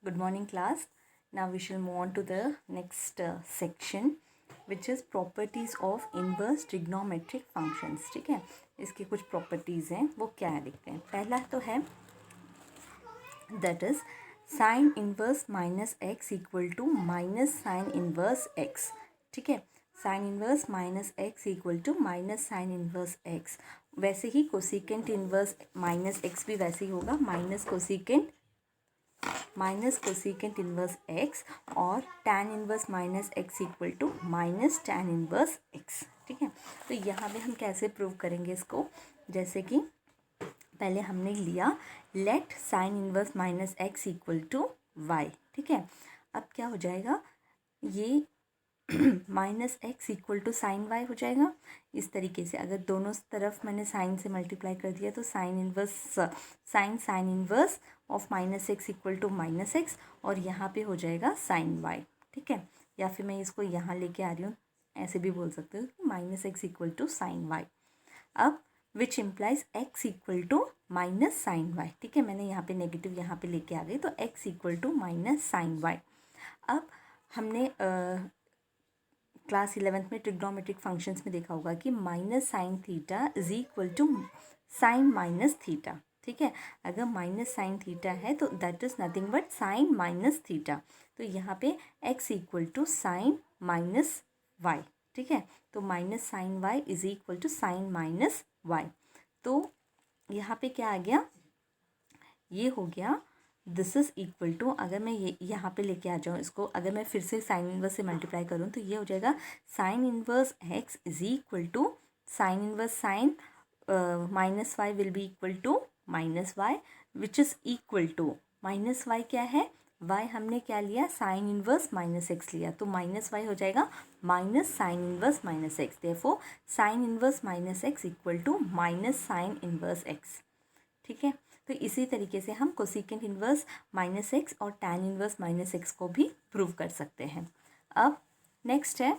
Good morning, class. Now we shall move on to the next section, which is properties of inverse trigonometric functions. ठीक है, इसकी कुछ properties हैं, वो क्या है देखते हैं. पहला तो है that is sin inverse minus x equal to minus sin inverse x. ठीक है, sin inverse minus x equal to minus sin inverse x. वैसे ही कोसिकेंट इन्वर्स माइनस एक्स भी वैसे ही होगा, माइनस कोसिकेंट इन्वर्स एक्स और tan inverse minus x equal to minus tan inverse x. ठीक है, तो यहाँ पे हम कैसे प्रूव करेंगे इसको, जैसे कि पहले हमने लिया let sine inverse minus x equal to y. ठीक है, अब क्या हो जाएगा, ये minus x equal to sine y हो जाएगा. इस तरीके से अगर दोनों तरफ मैंने साइन से मल्टीप्लाई कर दिया तो sine inverse of minus x equal to minus x और यहाँ पे हो जाएगा साइन वाई. ठीक है, या फिर मैं इसको यहाँ लेके आ रही हूँ, ऐसे भी बोल सकते हो कि minus x equal to sine y. अब which implies x equal to minus sine y. ठीक है, मैंने यहाँ पे नेगेटिव यहाँ पे लेके आ गई तो x equal to minus sine y. अब हमने क्लास 11th में ट्रिग्नोमेट्रिक फंक्शंस में देखा होगा कि minus sine theta is equal to sine minus theta. ठीक है, अगर माइनस साइन थीटा है तो that is nothing but sine minus theta. तो यहाँ पे x equal to sine minus y. ठीक है, तो minus sine y is equal to sine minus y. तो यहाँ पे क्या आ गया, ये हो गया दिस इज़ इक्वल टू, अगर मैं ये यहाँ पे लेके आ जाऊँ इसको, अगर मैं फिर से साइन इन्वर्स से मल्टीप्लाई करूँ तो ये हो जाएगा sine inverse x is equal to sine inverse sine minus y will be equal to minus y which is equal to minus y क्या है, वाई हमने क्या लिया, साइन इन्वर्स माइनस एक्स लिया, तो माइनस वाई हो जाएगा minus sine inverse minus x. Therefore sine inverse minus x equal to minus sine inverse x. ठीक है, तो इसी तरीके से हम कोसिकेंट इन्वर्स माइनस एक्स और टैन इन्वर्स माइनस एक्स को भी प्रूव कर सकते हैं. अब नेक्स्ट है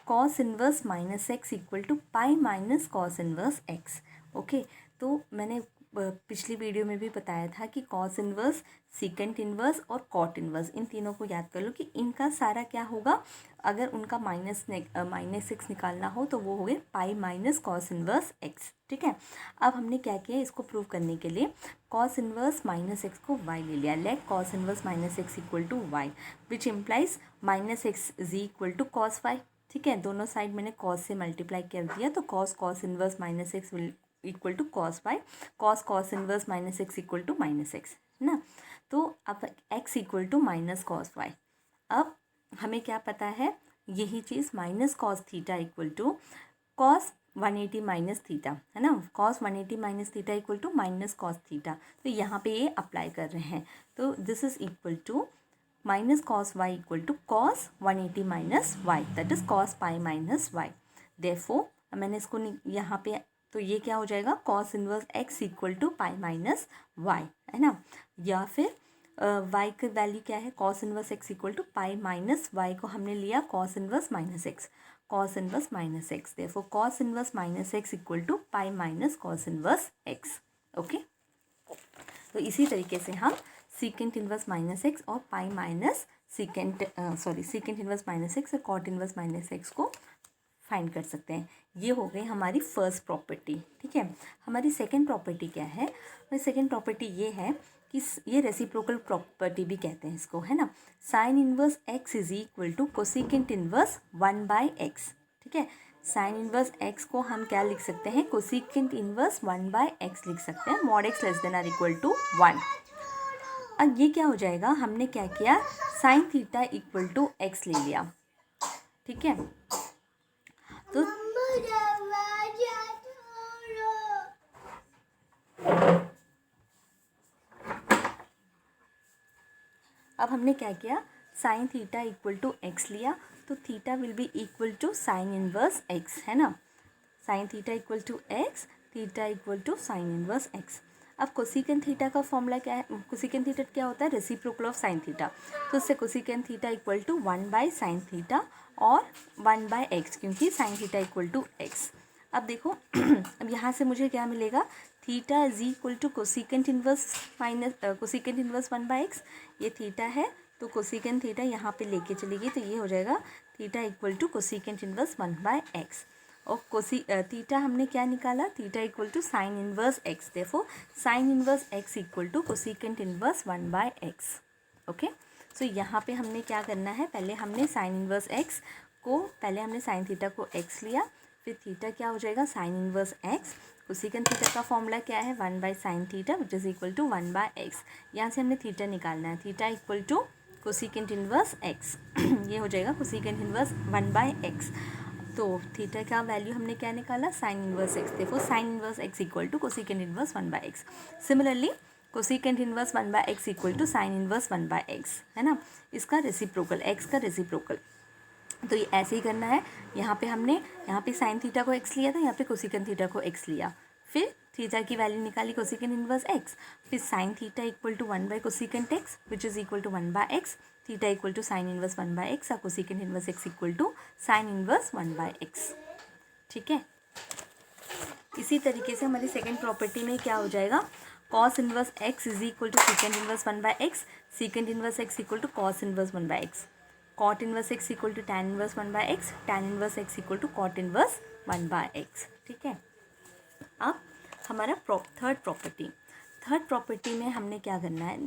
cos inverse minus x equal to pi minus cos inverse x. Okay, तो मैंने पिछली वीडियो में भी बताया था कि कॉस इन्वर्स, सीकेंट इन्वर्स और कॉट इन्वर्स, इन तीनों को याद कर लो कि इनका सारा क्या होगा, अगर उनका माइनस एक्स निकालना हो तो वो हो गए पाई माइनस कॉस इन्वर्स एक्स. ठीक है, अब हमने क्या किया, इसको प्रूव करने के लिए कॉस इन्वर्स माइनस एक्स को वाई ले लिया. Let cos inverse minus x equal to y which implies minus x is equal to cos y. ठीक है, दोनों साइड मैंने कॉस से मल्टीप्लाई कर दिया तो cos inverse minus x will equal to cos y, cos inverse minus x equal to minus x है ना. तो अब x equal to minus cos y. अब हमें क्या पता है, यही चीज़ minus cos theta equal to cos 180 minus theta है ना, cos 180 minus theta equal to minus cos theta. तो यहाँ पे ये अप्लाई कर रहे हैं, तो this is equal to minus cos y equal to cos 180 minus y, that is cos pi minus y. Therefore मैंने इसको यहाँ पे, तो ये क्या हो जाएगा, cos inverse x equal to pi minus y है ना, या फिर वाई की वैल्यू क्या है, cos inverse x equal to pi minus y को हमने लिया cos inverse minus x, cos inverse minus x. Therefore cos inverse minus x equal to pi minus cos inverse x. Okay, तो इसी तरीके से हम सीकेंट इन्वर्स माइनस एक्स और pi minus secant inverse minus x और cot inverse minus x को find कर सकते हैं. ये हो गई हमारी फर्स्ट प्रॉपर्टी. ठीक है, हमारी सेकंड प्रॉपर्टी क्या है, सेकंड प्रॉपर्टी ये है कि ये रेसिप्रोकल प्रॉपर्टी भी कहते हैं इसको, है ना. Sine inverse x is equal to cosecant inverse 1/x. ठीक है, साइन इन्वर्स एक्स को हम क्या लिख सकते हैं, कोसिकेंट इन्वर्स 1/x लिख सकते हैं, mod x less than are equal to 1. अब ये क्या हो जाएगा, हमने क्या किया, sine theta equal to x ले लिया. ठीक है, तो अब हमने क्या किया, sine theta equal to x लिया, तो theta will be equal to sine inverse x है ना, sine theta equal to x, theta equal to sine inverse x. अब कोसिकेंट थीटा का फॉर्मूला क्या है, कोसिकेंट थीटा क्या होता है, रेसिप्रोकल ऑफ साइन थीटा, तो उससे cosecant theta equal to 1/sin theta और 1/x, क्योंकि sine theta equal to x. अब देखो अब यहाँ से मुझे क्या मिलेगा, theta is equal to cosecant inverse minus cosecant inverse 1/x। ये थीटा है तो कोसिकेंट थीटा यहाँ पे लेके चलेगी तो ये हो जाएगा theta equal to cosecant inverse 1/x। और थीटा हमने क्या निकाला, theta equal to sine inverse x, therefore sine inverse x equal to cosecant inverse 1/x। Okay, so यहाँ पे हमने क्या करना है, पहले हमने साइन इन्वर्स एक्स को, पहले हमने साइन थीटा को एक्स लिया, फिर थीटा क्या हो जाएगा sine inverse x. Cosecant theta का फॉर्मूला क्या है 1/sin theta which is equal to 1/x। यहाँ से हमने थीटा निकालना है, theta equal to cosecant inverse x ये हो जाएगा कोसिकेंट इन्वर्स 1/x। तो थीटा का वैल्यू हमने क्या निकाला साइन इन्वर्स एक्स, देखो sine inverse x equal to cosecant inverse 1/x। Similarly cosecant inverse 1/x equal to sine inverse 1/x, है ना, इसका रेसिप्रोकल, एक्स का रेसिप्रोकल। तो ये ऐसे ही करना है। यहाँ पे हमने यहाँ पे साइन थीटा को एक्स लिया था, यहाँ पे कोसिकेंट थीटा को एक्स लिया, फिर थीटा की वैल्यू निकाली कोसिकेंट इन्वर्स एक्स, फिर साइन थीटा इक्वल टू 1/कोसिकेंट x which is equal to 1/x, theta equal to sine inverse 1/x और cosecant inverse x equal to sine inverse 1/x। ठीक है, इसी तरीके से हमारी सेकेंड प्रॉपर्टी में क्या हो जाएगा, cos inverse x is equal to secant inverse 1/x, secant inverse x equal to cos inverse 1/x, cot inverse x equal to tan inverse 1/x, tan inverse x equal to cot inverse 1/x। ठीक है, अब हमारा third property में हमने क्या करना है,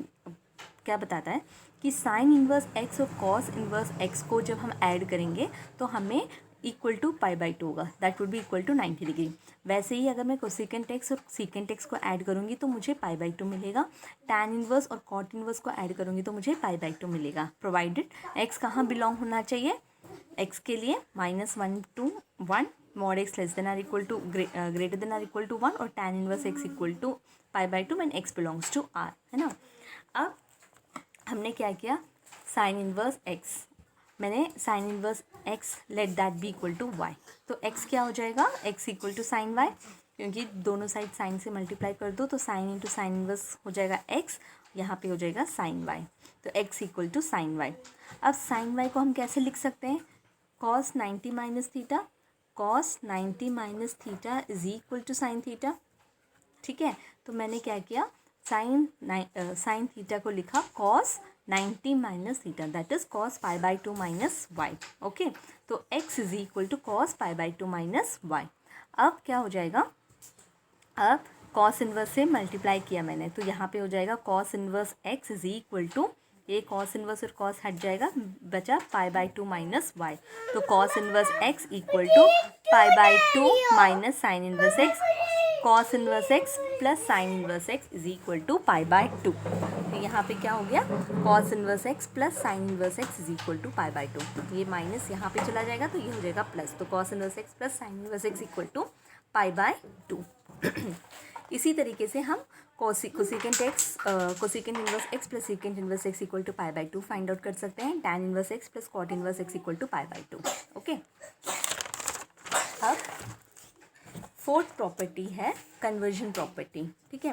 क्या बताता है कि साइन इन्वर्स एक्स और कॉस इन्वर्स एक्स को जब हम ऐड करेंगे तो हमें इक्वल टू π/2 होगा, that would be equal to 90 degree. वैसे ही अगर मैं कोसिकेंट एक्स और सीकेंट एक्स को ऐड करूँगी तो मुझे π/2 मिलेगा, टैन इन्वर्स और कॉट इन्वर्स को ऐड करूँगी तो मुझे π/2 मिलेगा, प्रोवाइडेड एक्स कहाँ बिलोंग होना चाहिए, एक्स के लिए -1 to 1, mod x less than are equal to greater than are equal to 1 और tan inverse x equal to π/2 when x belongs to R, है ना। अब हमने क्या किया, साइन इन्वर्स एक्स, मैंने sine inverse x let that be equal to y, तो x क्या हो जाएगा, x equal to sine y, क्योंकि दोनों साइड साइन से मल्टीप्लाई कर दो तो साइन इंटू साइन इन्वर्स हो जाएगा एक्स, यहाँ पे हो जाएगा साइन वाई, तो x equal to sine y. अब साइन वाई को हम कैसे लिख सकते हैं, cos 90 minus theta, cos 90 minus theta is equal to sine theta. ठीक है, तो मैंने क्या किया, साइन थीटा को लिखा cos 90 minus theta, that is cos π/2 minus y. Okay, तो x is equal to cos π/2 minus y. अब क्या हो जाएगा, अब कॉस इन्वर्स से मल्टीप्लाई किया मैंने तो यहाँ पे हो जाएगा cos inverse x is equal to, ये कॉस इन्वर्स और कॉस हट जाएगा, बचा π/2 माइनस वाई, तो cos inverse x equal to π/2 minus sine inverse x, cos inverse x plus sine inverse x is equal to π/2। तो यहाँ पे क्या हो गया, cos inverse x plus sine inverse x is equal to π/2, ये minus यहाँ पे चला जाएगा तो ये हो जाएगा प्लस, तो cos inverse x plus sine inverse x equal to π/2। इसी तरीके से हम cosecant inverse x plus secant inverse x equal to π/2 find out कर सकते हैं, tan inverse x plus cot inverse x equal to π/2। Okay, अब fourth property है conversion property. ठीक है,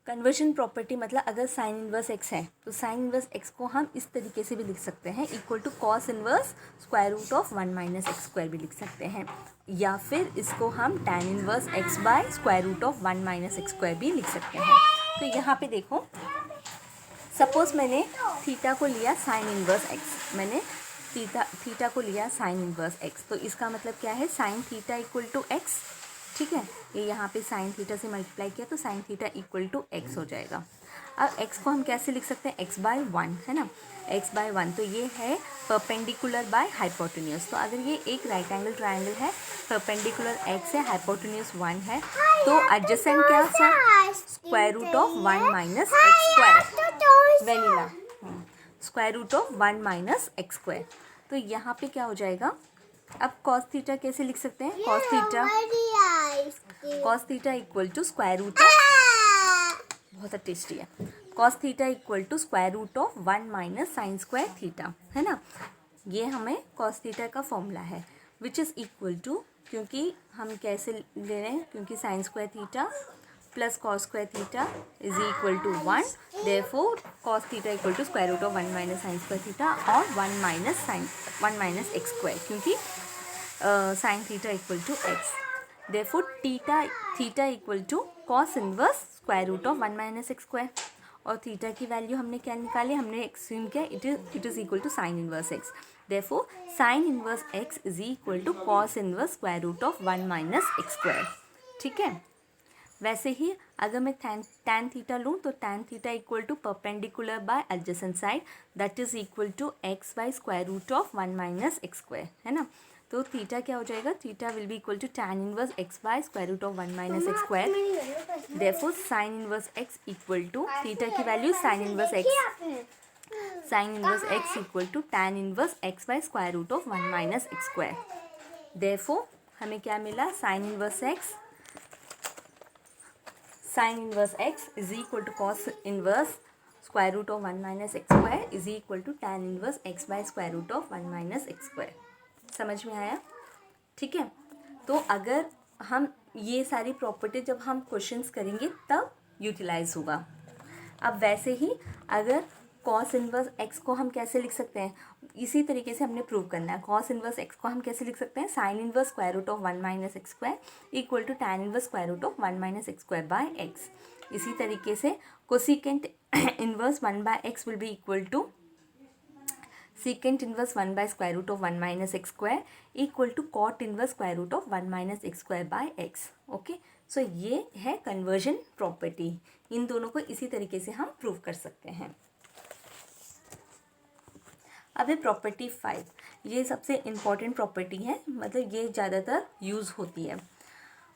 कन्वर्जन प्रॉपर्टी मतलब अगर साइन इन्वर्स एक्स है तो साइन इन्वर्स एक्स को हम इस तरीके से भी लिख सकते हैं, equal to cos inverse square root of 1 minus x square भी लिख सकते हैं, या फिर इसको हम tan inverse x by square root of 1 minus x square भी लिख सकते हैं। तो यहाँ पे देखो, सपोज मैंने थीटा को लिया साइन इन्वर्स एक्स, मैंने थीटा को लिया साइन इन्वर्स एक्स, तो इसका मतलब क्या है, sine theta equal to x. ठीक है, ये यहाँ पे साइन थीटा से मल्टीप्लाई किया तो sine theta equal to x हो जाएगा। अब एक्स को हम कैसे लिख सकते हैं, x/1, है ना, x/1, तो ये है परपेंडिकुलर बाय हाइपोटेन्यूज, तो अगर ये एक राइट एंगल ट्राइंगल है, परपेंडिकुलर x है, हाइपोटेन्यूज 1 है, तो एडजेसेंट क्या था, square root of 1 minus x square, vanilla square root of 1 minus x square. तो यहाँ पे क्या हो जाएगा, अब कॉस थीटा कैसे लिख सकते हैं, cos theta equal to square root of, बहुत टेस्टी है, cos theta equal to square root of 1 minus sine square theta, है ना, ये हमें कॉस थीटा का फॉर्मूला है, विच इज़ इक्वल टू, क्योंकि हम कैसे ले रहे हैं, क्योंकि sine square theta plus cos square theta is equal to 1, therefore cos theta equal to square root of 1 minus sine square theta और 1 माइनस एक्स स्क्वायर, क्योंकि sine theta equal to x. Therefore theta equal to cos inverse square root of 1 minus x square. और theta की value हमने क्या निकाली, हमने extreme किया, it is equal to sine inverse x. Therefore sine inverse x is equal to cos inverse square root of 1 minus x square. ठीक है, वैसे ही अगर मैं tan थीटा लूँ तो tan theta equal to perpendicular by adjacent side, that is equal to x by square root of 1 minus x square, है ना। तो थीटा क्या हो जाएगा, theta will be equal to tan inverse x by square root of 1 minus x square. Therefore sine inverse x equal to theta की value sine inverse x equal to tan inverse x by square root of 1 minus x square. Therefore हमें क्या मिला, sine inverse x is equal to cos inverse square root of 1 minus x square is equal to tan inverse x by square root of 1 minus x square. समझ में आया? ठीक है, तो अगर हम ये सारी प्रॉपर्टी जब हम क्वेश्चंस करेंगे तब यूटिलाइज होगा। अब वैसे ही अगर कॉस इनवर्स एक्स को हम कैसे लिख सकते हैं, इसी तरीके से हमने प्रूव करना है। कॉस इनवर्स एक्स को हम कैसे लिख सकते हैं, sine inverse square root of 1 minus x square equal to tan inverse square root of 1 minus x square by x. इसी तरीके से cosecant inverse 1 by x will be equal to secant inverse 1 by square root of 1 minus x square equal to cot inverse square root of 1 minus x square by x. Okay, so ये है conversion property. इन दोनों को इसी तरीके से हम prove कर सकते हैं। अब है प्रॉपर्टी 5, ये सबसे इम्पॉर्टेंट प्रॉपर्टी है, मतलब ये ज़्यादातर यूज़ होती है।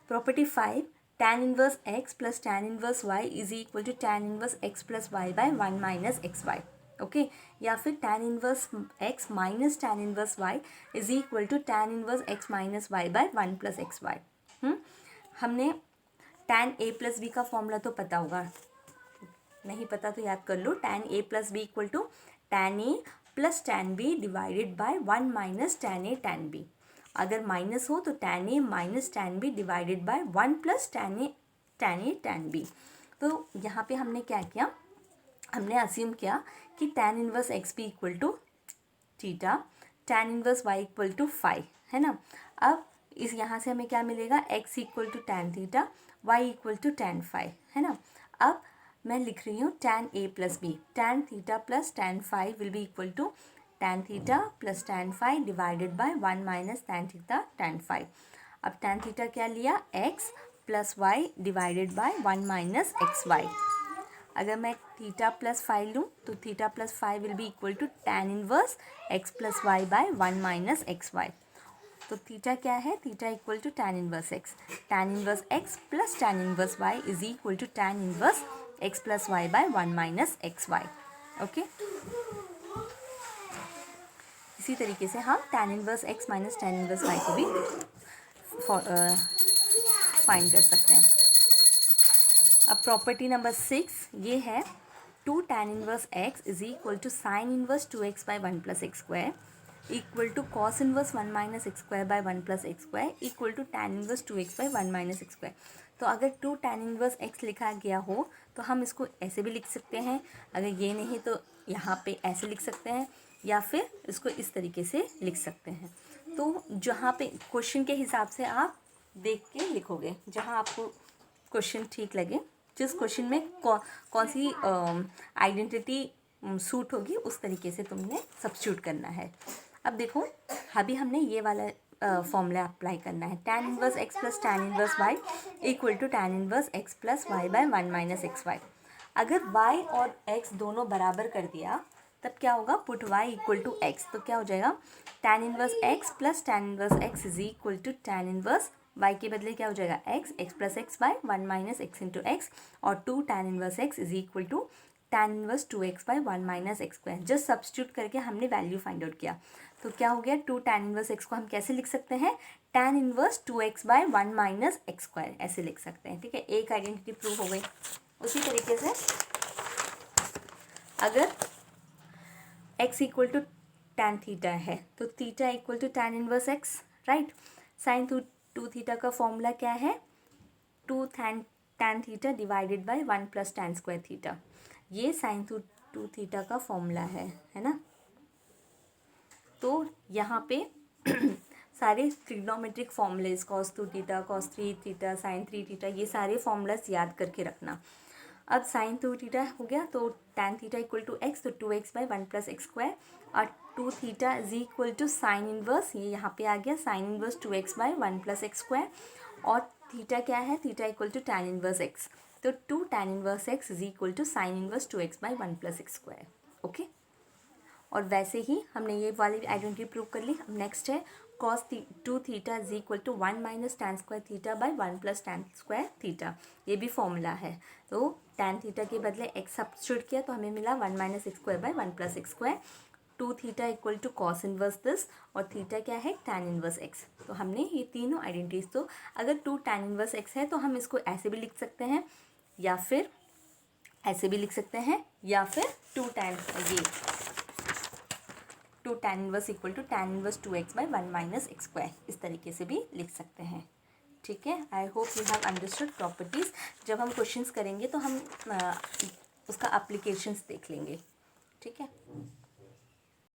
Property 5, tan inverse x plus tan inverse y is equal to tan inverse x plus y by 1 minus x y. Okay, या फिर tan inverse x minus tan inverse y is equal to tan inverse x minus y by 1 plus x y. हमने tan a plus b का formula तो पता होगा, नहीं पता तो याद कर लो। tan a plus b equal to tan a plus tan b divided by 1 minus tan a tan b। अगर माइनस हो तो tan a minus tan b divided by 1 plus tan a tan b। तो यहाँ पे हमने क्या किया, हमने अस्यूम किया कि tan inverse x be equal to theta, tan inverse y equal to 5, है ना। अब इस यहाँ से हमें क्या मिलेगा, x equal to tan theta, y equal to tan 5, है ना। अब मैं लिख रही हूँ tan a plus b, tan theta plus tan 5 will be equal to tan theta plus tan 5 divided by 1 minus tan theta tan 5। अब tan theta क्या लिया, x plus y divided by 1 minus x y. अगर मैं theta plus 5 लूँ तो theta plus 5 will be equal to tan inverse x plus y by 1 minus x y. तो theta क्या है, theta equal to tan inverse x plus tan inverse y is equal to tan inverse x plus y by 1 minus x y. Okay, इसी तरीके से हम tan inverse x minus tan inverse y को भी find कर सकते हैं। अब प्रॉपर्टी नंबर 6 ये है, 2 tan inverse x is equal to sine inverse 2x by 1 plus x square equal to cos inverse 1 minus x square by 1 plus x square equal to tan inverse 2x by 1 minus x square. तो अगर 2 tan inverse x लिखा गया हो तो हम इसको ऐसे भी लिख सकते हैं, अगर ये नहीं तो यहाँ पे ऐसे लिख सकते हैं, या फिर इसको इस तरीके से लिख सकते हैं। तो जहाँ पे क्वेश्चन के हिसाब से आप देख के लिखोगे, जहाँ आपको क्वेश्चन ठीक लगे, जिस क्वेश्चन में कौन सी आइडेंटिटी सूट होगी उस तरीके से तुमने सब्स्टिट्यूट करना है। अब देखो, अभी हमने ये वाला फॉर्मूला अप्लाई करना है, tan inverse x plus tan inverse y equal to tan inverse x plus y by 1 minus x y. अगर y और x दोनों बराबर कर दिया तब क्या होगा, put y equal to x, तो क्या हो जाएगा, tan inverse x plus tan inverse x is equal to tan inverse y के बदले क्या हो जाएगा, x plus x by 1 minus x into x, और 2 tan inverse x is equal to tan inverse 2x by 1 minus x square. Just substitute करके हमने value find out किया, तो क्या हो गया, 2 tan इनवर्स x को हम कैसे लिख सकते हैं, tan inverse 2x by 1 minus x square ऐसे लिख सकते हैं। ठीक है, एक आइडेंटिटी प्रूव हो गई। उसी तरीके से अगर x equal to tan theta है तो theta equal to tan inverse x, right. Sine 2 theta का फॉर्मूला क्या है, 2 tan theta divided by 1 plus tan square theta. ये साइन 2 थीटा का फॉर्मूला है ना। तो यहाँ पे सारे trigonometric formulae cos 2 theta, cos 3 theta, sin 3 theta, ये सारे फॉर्मूलाज याद करके रखना। अब sin 2 थीटा हो गया तो tan theta equal to x, तो 2x by 1 plus x square, और 2 theta is equal to sine inverse, ये यहाँ पे आ गया sine inverse 2x by 1 plus x square, और थीटा क्या है, theta equal to tan inverse x, तो 2 tan inverse x is equal to sine inverse 2x by 1 plus x square. Okay, और वैसे ही हमने ये वाली आइडेंटिटी प्रूव कर ली। अब नेक्स्ट है cos 2 theta is equal to 1 minus tan square theta by 1 plus tan square theta, ये भी फॉर्मूला है। तो टैन थीटा के बदले x सब्स्टिट्यूट किया तो हमें मिला 1 minus x square by 1 plus x square, 2 theta equal to cos inverse this, और थीटा क्या है, टैन इनवर्स एक्स। तो हमने ये तीनों आइडेंटिटीज, तो अगर 2 टैन इनवर्स एक्स है तो हम इसको ऐसे भी लिख सकते हैं, या फिर ऐसे भी लिख सकते हैं, या फिर 2 tan inverse equal to tan inverse 2x by 1 minus x square, इस तरीके से भी लिख सकते हैं। ठीक है, I hope you have understood properties. जब हम क्वेश्चंस करेंगे तो हम उसका एप्लीकेशंस देख लेंगे। ठीक है।